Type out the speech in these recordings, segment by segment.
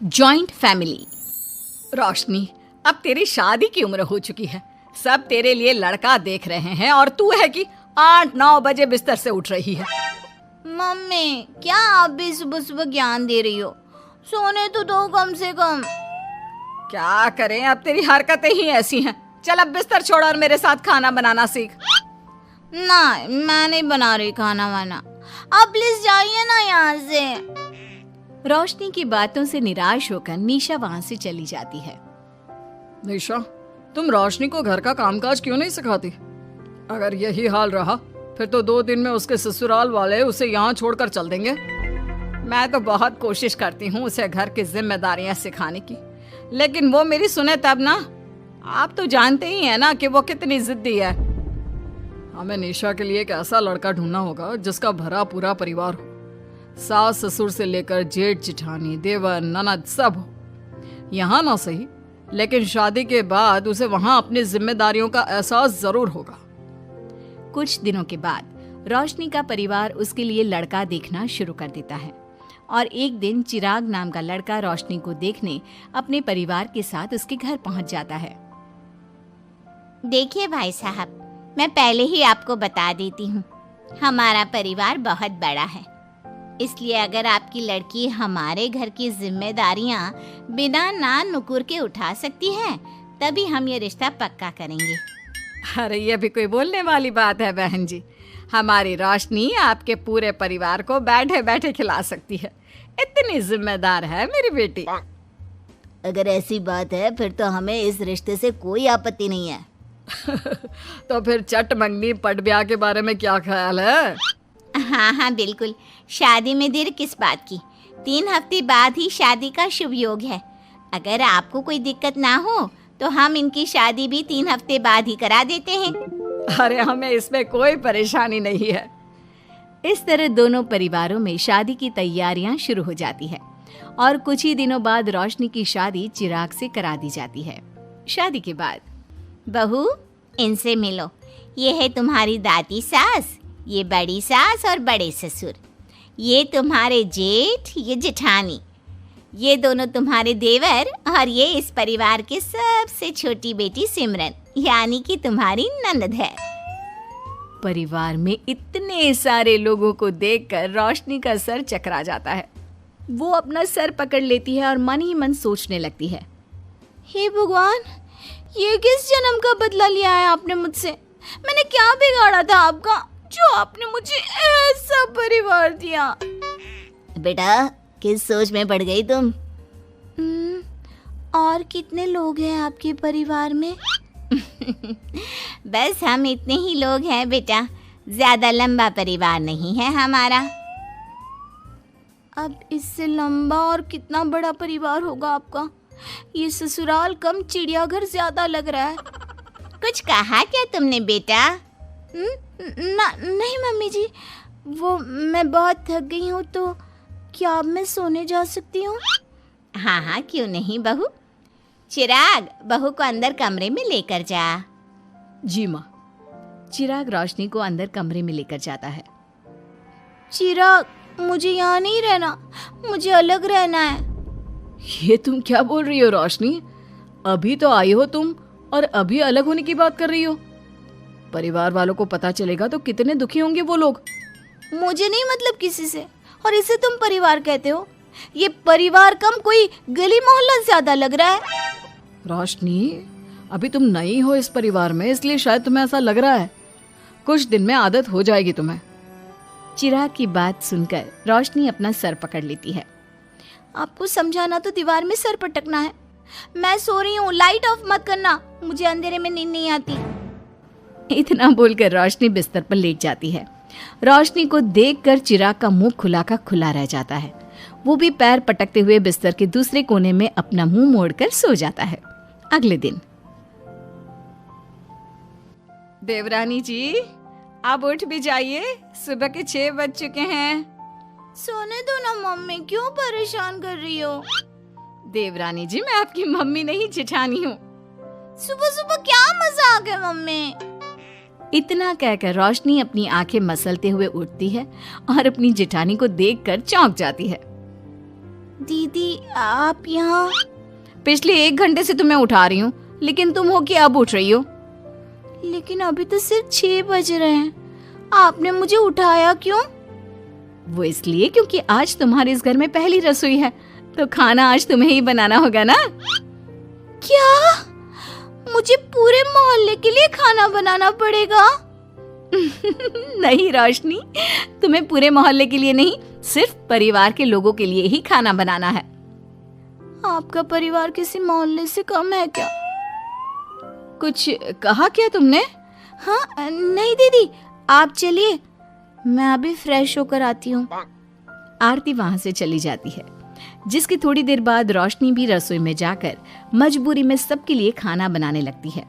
Joint family. रोशनी, अब तेरी शादी की उम्र हो चुकी है, सब तेरे लिए लड़का देख रहे हैं और तू है कि 8-9 बजे बिस्तर से उठ रही है। मम्मी, क्या आप भी सुबह सुबह ज्ञान दे रही हो? सोने तो दो कम से कम। क्या करें, अब तेरी हरकतें ही ऐसी हैं। चल अब बिस्तर छोड़ और मेरे साथ खाना बनाना सीख। ना, मैं नहीं बना रही खाना वाना, आप प्लीज जाइए ना यहाँ से। रोशनी की बातों से निराश होकर निशा वहाँ से चली जाती है। निशा, तुम रोशनी को घर का कामकाज क्यों नहीं सिखाती? अगर यही हाल रहा फिर तो 2 दिन में उसके ससुराल वाले उसे यहाँ छोड़कर चल देंगे। मैं तो बहुत कोशिश करती हूँ उसे घर की जिम्मेदारियां सिखाने की, लेकिन वो मेरी सुने तब ना। आप तो जानते ही हैं ना कि वो कितनी जिद्दी है। हमें निशा के लिए एक ऐसा लड़का ढूंढना होगा जिसका भरा पूरा परिवार हो, सास ससुर से लेकर जेठ जिठानी देवर ननद सब हो। यहाँ ना सही, लेकिन शादी के बाद उसे वहाँ अपनी जिम्मेदारियों का एहसास जरूर होगा। कुछ दिनों के बाद रोशनी का परिवार उसके लिए लड़का देखना शुरू कर देता है और एक दिन चिराग नाम का लड़का रोशनी को देखने अपने परिवार के साथ उसके घर पहुंच जाता है। देखिए भाई साहब, मैं पहले ही आपको बता देती हूँ, हमारा परिवार बहुत बड़ा है, इसलिए अगर आपकी लड़की हमारे घर की जिम्मेदारियाँ बिना ना नुकुर के उठा सकती है तभी हम ये रिश्ता पक्का करेंगे। अरे ये भी कोई बोलने वाली बात है बहन जी, हमारी रोशनी आपके पूरे परिवार को बैठे बैठे खिला सकती है, इतनी जिम्मेदार है मेरी बेटी। अगर ऐसी बात है फिर तो हमें इस रिश्ते से कोई आपत्ति नहीं है। तो फिर चट मंगनी पट ब्याह के बारे में क्या ख्याल है? हाँ बिल्कुल, शादी में देर किस बात की, 3 हफ्ते बाद ही शादी का शुभ योग है। अगर आपको कोई दिक्कत ना हो तो हम इनकी शादी भी 3 हफ्ते बाद ही करा देते हैं। अरे हमें इसमें कोई परेशानी नहीं है। इस तरह दोनों परिवारों में शादी की तैयारियां शुरू हो जाती है और कुछ ही दिनों बाद रोशनी की शादी चिराग से करा दी जाती है। शादी के बाद, बहू इनसे मिलो, ये है तुम्हारी दादी सास, ये बड़ी सास और बड़े ससुर, ये तुम्हारे जेठ, ये जेठानी, ये दोनों तुम्हारे देवर और ये इस परिवार की सबसे छोटी बेटी सिमरन, यानी कि तुम्हारी ननद है। परिवार में इतने सारे लोगों को देखकर रोशनी का सर चकरा जाता है। वो अपना सर पकड़ लेती है और मन ही मन सोचने लगती है, हे भगवान, ये किस जन्म का बदला लिया है आपने मुझसे? मैंने क्या बिगाड़ा था आपका जो आपने मुझे ऐसा परिवार दिया? बेटा, किस सोच में पड़ गई तुम? और कितने लोग हैं आपके परिवार में? बस हम इतने ही लोग हैं बेटा, ज्यादा लंबा परिवार नहीं है हमारा। अब इससे लंबा और कितना बड़ा परिवार होगा आपका? ये ससुराल कम चिड़ियाघर ज्यादा लग रहा है। कुछ कहा क्या तुमने बेटा? नहीं मम्मी जी, वो मैं बहुत थक गई हूँ, तो क्या अब मैं सोने जा सकती हूँ? हाँ क्यों नहीं बहू। चिराग, बहू को अंदर कमरे में लेकर जा। जी माँ। चिराग रोशनी को अंदर कमरे में लेकर जाता है। चिराग, मुझे यहाँ नहीं रहना, मुझे अलग रहना है। ये तुम क्या बोल रही हो रोशनी? अभी तो आई हो तुम और अभी अलग होने की बात कर रही हो। परिवार वालों को पता चलेगा तो कितने दुखी होंगे वो लोग। मुझे नहीं मतलब किसी से, और इसे तुम परिवार कहते हो? ये परिवार कम कोई गली मोहल्ला ज्यादा लग रहा है। रोशनी, अभी तुम नई हो इस परिवार में, इसलिए शायद तुम्हें ऐसा लग रहा है। कुछ दिन में आदत हो जाएगी तुम्हें। चिराग की बात सुनकर रोशनी अपना सर पकड़ लेती है। आपको समझाना तो दीवार में सर पटकना है। मैं सो रही हूँ, लाइट ऑफ मत करना, मुझे अंधेरे में नींद नहीं आती। इतना बोलकर रोशनी बिस्तर पर लेट जाती है। रोशनी को देखकर चिराग का मुंह खुला का खुला रह जाता है। वो भी पैर पटकते हुए बिस्तर के दूसरे कोने में अपना मुंह मोड़कर सो जाता है। अगले दिन, देवरानी जी, आप उठ भी जाइए, सुबह के 6 बज चुके हैं। सोने दो ना मम्मी, क्यों परेशान कर रही हो? देवरानी जी, मैं आपकी मम्मी नहीं जेठानी हूँ। सुबह सुबह क्या मजाक है मम्मी? इतना कहकर रोशनी अपनी आंखें मसलते हुए उठती है और अपनी जेठानी को देखकर चौंक जाती है। दीदी आप यहाँ? पिछले 1 घंटे से तुम्हें उठा रही हूँ, लेकिन तुम हो कि अब उठ रही हो? लेकिन अभी तो सिर्फ 6 बज रहे हैं, आपने मुझे उठाया क्यों? वो इसलिए क्योंकि आज तुम्हारे इस घर में पहली रसोई है, तो खाना आज तुम्हें ही बनाना होगा ना। क्या? मुझे पूरे मोहल्ले के लिए खाना बनाना पड़ेगा? नहीं रोशनी, तुम्हें पूरे मोहल्ले के लिए नहीं, सिर्फ परिवार के लोगों के लिए ही खाना बनाना है। आपका परिवार किसी मोहल्ले से कम है क्या? कुछ कहा क्या तुमने? हाँ नहीं दीदी, आप चलिए, मैं अभी फ्रेश होकर आती हूँ। आरती वहां से चली जाती है, जिसकी थोड़ी देर बाद रोशनी भी रसोई में जाकर मजबूरी में सबके लिए खाना बनाने लगती है।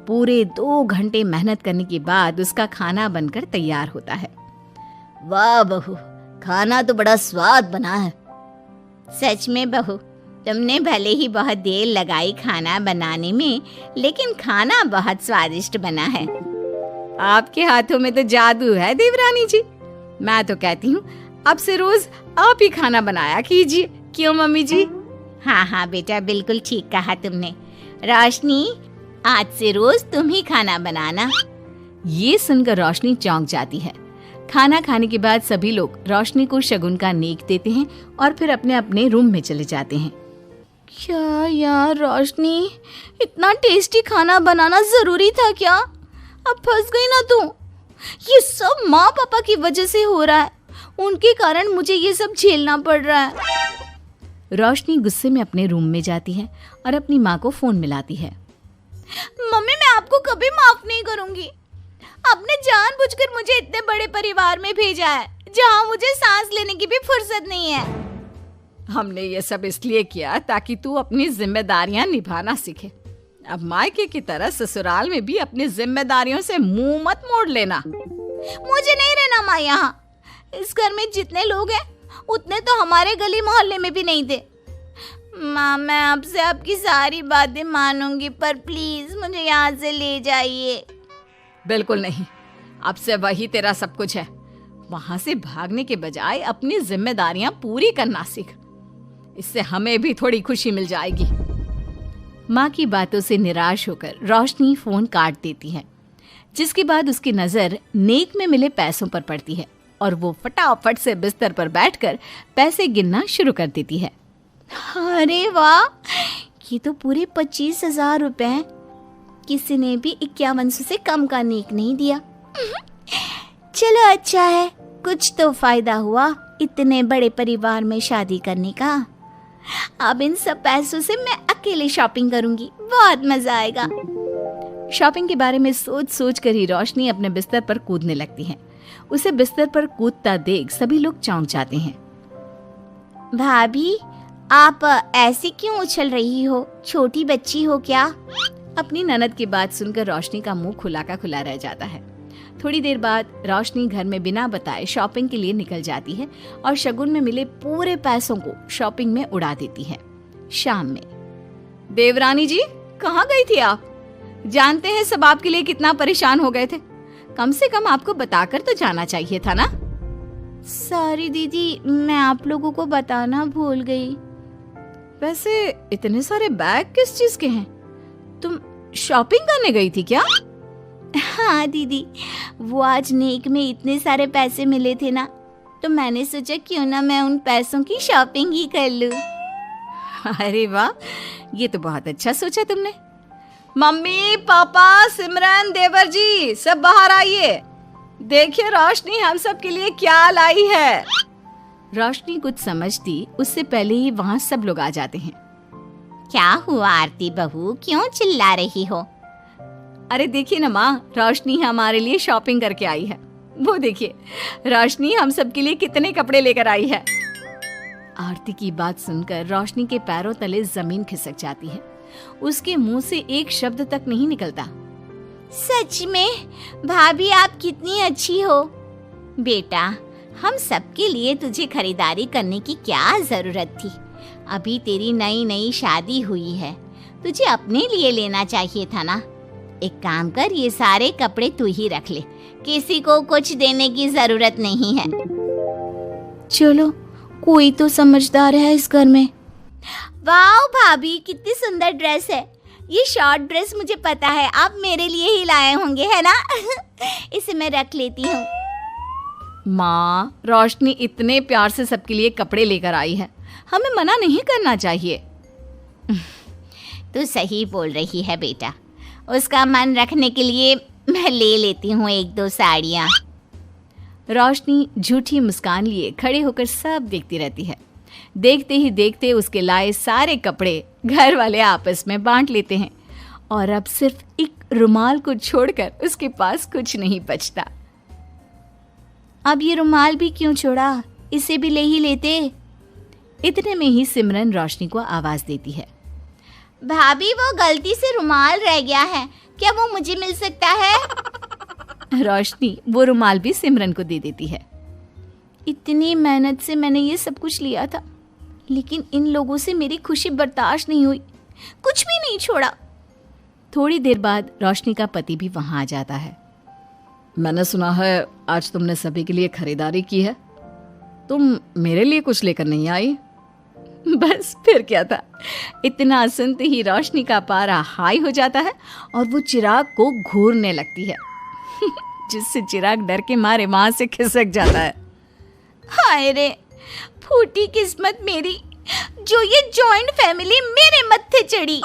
पूरे 2 घंटे मेहनत करने के बाद उसका खाना बनकर तैयार होता है। वाह बहू, खाना तो बड़ा स्वाद बना है। सच में बहू, तुमने भले ही बहुत देर लगाई खाना बनाने में, लेकिन खाना बहुत स्वादिष्ट बना है। आपके हाथों में तो जादू है देवरानी जी। मैं तो कहती हूँ अब से रोज आप ही खाना बनाया कीजिए, क्यों मम्मी जी? हाँ हाँ बेटा, बिल्कुल ठीक कहा तुमने। रोशनी, आज से रोज तुम ही खाना बनाना। ये सुनकर रोशनी चौंक जाती है। खाना खाने के बाद सभी लोग रोशनी को शगुन का नेक देते हैं और फिर अपने अपने रूम में चले जाते हैं। क्या यार रोशनी, इतना टेस्टी खाना बनाना जरूरी था क्या? अब फंस गई ना तू। ये सब माँ पापा की वजह से हो रहा है, उनके कारण मुझे ये सब झेलना पड़ रहा है। रोशनी गुस्से में अपने रूम में जाती है और अपनी माँ को फोन मिलाती है। मम्मी, मैं आपको कभी माफ नहीं करूंगी। आपने जानबूझकर मुझे इतने बड़े परिवार में भेजा है, जहाँ मुझे सांस लेने की भी फुर्सत नहीं है। हमने ये सब इसलिए किया ताकि तू अपनी जिम्मेदारियां निभाना सीखे। अब मायके की तरह ससुराल में भी अपनी जिम्मेदारियों से मुंह मत मोड़ लेना। मुझे नहीं रहना माँ यहाँ। इस घर में जितने लोग हैं उतने तो हमारे गली मोहल्ले में भी नहीं थे। माँ, मैं आपसे आपकी सारी बातें मानूंगी, पर प्लीज मुझे यहाँ से ले जाइए। बिल्कुल नहीं, अब से वही तेरा सब कुछ है। वहां से भागने के बजाय अपनी जिम्मेदारियां पूरी करना सीख, इससे हमें भी थोड़ी खुशी मिल जाएगी। माँ की बातों से निराश होकर रोशनी फोन काट देती है, जिसके बाद उसकी नजर नेक में मिले पैसों पर पड़ती है और वो फटाफट से बिस्तर पर बैठकर पैसे गिनना शुरू कर देती है। अरे वाह, ये तो पूरे 25,000 रुपए हैं। किसी ने भी 5100 से कम का नेक नहीं दिया। चलो अच्छा है, कुछ तो फायदा हुआ इतने बड़े परिवार में शादी करने का। अब इन सब पैसों से मैं अकेले शॉपिंग करूंगी, बहुत मजा आएगा। शॉपिंग के बारे में सोच सोच कर ही रोशनी अपने बिस्तर पर कूदने लगती है। उसे बिस्तर पर कूदता देख सभी लोग चौंक जाते हैं। भाभी, आप ऐसे क्यों उछल रही हो? छोटी बच्ची हो क्या? अपनी ननद की बात सुनकर रोशनी का मुंह खुला का खुला रह जाता है। थोड़ी देर बाद रोशनी घर में बिना बताए शॉपिंग के लिए निकल जाती है और शगुन में मिले पूरे पैसों को शॉपिंग में उड़ा देती है। शाम में, देवरानी जी कहाँ गई थी आप? जानते हैं सब आपके लिए कितना परेशान हो गए थे, कम से कम आपको बताकर तो जाना चाहिए था ना। सॉरी दीदी, मैं आप लोगों को बताना भूल गई। वैसे इतने सारे बैग किस चीज के हैं? तुम शॉपिंग करने गई थी क्या? हाँ दीदी, वो आज नेक में इतने सारे पैसे मिले थे ना, तो मैंने सोचा क्यों ना मैं उन पैसों की शॉपिंग ही कर लूं। अरे वाह, ये तो बहुत अच्छा सोचा तुमने। मम्मी, पापा, सिमरन, देवर जी, सब बाहर आइए। देखिए रोशनी हम सब के लिए क्या लाई है। रोशनी कुछ समझती उससे पहले ही वहाँ सब लोग आ जाते हैं। क्या हुआ आरती बहू, क्यों चिल्ला रही हो? अरे देखिए ना माँ, रोशनी हमारे लिए शॉपिंग करके आई है। वो देखिए रोशनी हम सब के लिए कितने कपड़े लेकर आई है। आरती की बात सुनकर रोशनी के पैरों तले जमीन खिसक जाती है। उसके मुंह से एक शब्द तक नहीं निकलता। सच में भाभी, आप कितनी अच्छी हो। बेटा, हम सबके लिए तुझे खरीदारी करने की क्या जरूरत थी? अभी तेरी नई नई शादी हुई है, तुझे अपने लिए लेना चाहिए था ना। एक काम कर, ये सारे कपड़े तू ही रख ले, किसी को कुछ देने की जरूरत नहीं है। चलो, कोई तो समझदार है इस घर में। वाह भाभी, कितनी सुंदर ड्रेस है। ये शॉर्ट ड्रेस मुझे पता है आप मेरे लिए ही लाए होंगे, है ना? इसे मैं रख लेती हूँ। माँ, रोशनी इतने प्यार से सबके लिए कपड़े लेकर आई है, हमें मना नहीं करना चाहिए। तू सही बोल रही है बेटा, उसका मन रखने के लिए मैं ले लेती हूँ 1-2 साड़ियाँ। रोशनी झूठी मुस्कान लिए खड़े होकर सब देखती रहती है। देखते ही देखते उसके लाए सारे कपड़े घर वाले आपस में बांट लेते हैं और अब सिर्फ एक रुमाल को छोड़कर उसके पास कुछ नहीं बचता। अब ये रुमाल भी क्यों छोड़ा, इसे भी ले ही लेते। इतने में ही सिमरन रोशनी को आवाज देती है। भाभी, वो गलती से रुमाल रह गया है, क्या वो मुझे मिल सकता है? रोशनी वो रुमाल भी सिमरन को दे देती है। इतनी मेहनत से मैंने ये सब कुछ लिया था, लेकिन इन लोगों से मेरी खुशी बर्दाश्त नहीं हुई, कुछ भी नहीं छोड़ा। थोड़ी देर बाद रोशनी का पति भी वहां आ जाता है। मैंने सुना है आज तुमने सभी के लिए खरीदारी की है, तुम मेरे लिए कुछ लेकर नहीं आई? बस फिर क्या था, इतना सुनते ही रोशनी का पारा हाई हो जाता है और वो चिराग को घूरने लगती है, जिससे चिराग डर के मारे वहां से खिसक जाता है। हाय रे, फूटी किस्मत मेरी, जो ये जॉइंट फैमिली मेरे मत्थे चढ़ी।